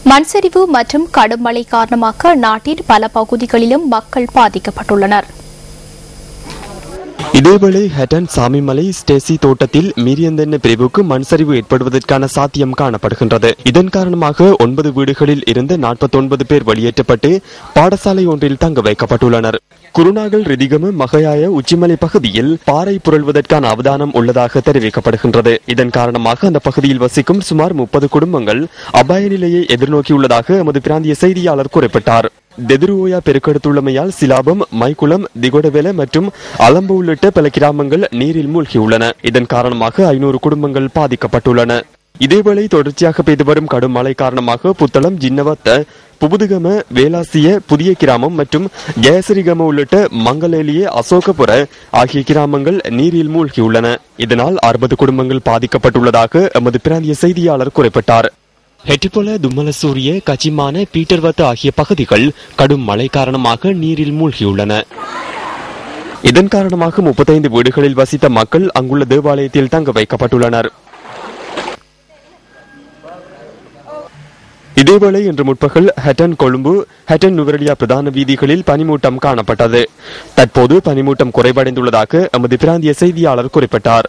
மண்சரிவு மற்றும் கடும் மழை காரணமாக நாட்டின் பல பகுதிகளிலும் மக்கள் பாதிக்கப்பட்டுள்ளனர். இதேவேளை ஹட்டன் சாமிமலை ஸ்டேசி தோட்டத்தில் மீரியந்தென்ன பிரிவுக்கு மண்சரிவு ஏற்படுவதற்கான சாத்தியம் காணப்படுகின்றது. இதன் காரணமாக 9 வீடுகளில் இருந்து 49 பேர் வெளியேற்றப்பட்டு பாடசாலை ஒன்றில் தங்க வைக்கப்பட்டுள்ளனர். குருநாகல் ரிதிகம மகையாய உச்சிமலை பகுதியில் பாறை புரள்வதற்கான அவதானம் உள்ளதாக தெரிவிக்கப்படுகின்றது. இதன் காரணமாக அந்த பகுதியில் வசிக்கும் சுமார் 30 குடும்பங்கள் அபாய நிலையை எதிர்நோக்கியுள்ளதாக எமது பிராந்திய செய்தியாளர் குறிப்பிட்டார். தெதுருவோயா பெருக்கெடுத்துள்ளமையால் சிலாபம், மைக்குளம், திகொடவேல மற்றும் அலம்பு உள்ளிட்ட பல கிராமங்கள் நீரில் மூழ்கியுள்ளன. இதன் காரணமாக 500 குடும்பங்கள் பாதிக்கப்பட்டுள்ளன. இதேவேளை தொடர்ச்சியாக பெய்து வரும் கடும் மழை காரணமாக புத்தளம், ஜின்னவத்த, புபுதுகம, வேலாசிய, புதிய கிராமம் மற்றும் ஜெயசிரிகம உள்ளிட்ட மங்களேலிய, அசோகபுர ஆகிய கிராமங்கள் நீரில் மூழ்கியுள்ளன. இதனால் 60 குடும்பங்கள் பாதிக்கப்பட்டுள்ளதாக எமது பிராந்திய செய்தியாளர் குறிப்பிட்டார். ஹெட்டிபொல, தும்மலசூரிய, கச்சிமான, பீட்டர்வத்த ஆகிய பகுதிகள் கடும் மழை காரணமாக நீரில் மூழ்கியுள்ளன. இதன் காரணமாக 35 வீடுகளில் வசித்த மக்கள் அங்குள்ள தேவாலயத்தில் தங்க வைக்கப்பட்டுள்ளனர். இதேவேளை இன்று முற்பகல் ஹட்டன் கொழும்பு, ஹட்டன் நுவரெலியா பிரதான வீதிகளில் பனிமூட்டம் காணப்பட்டது. தற்போது பனிமூட்டம் குறைவடைந்துள்ளதாக எமது பிராந்திய செய்தியாளர் குறிப்பிட்டார்.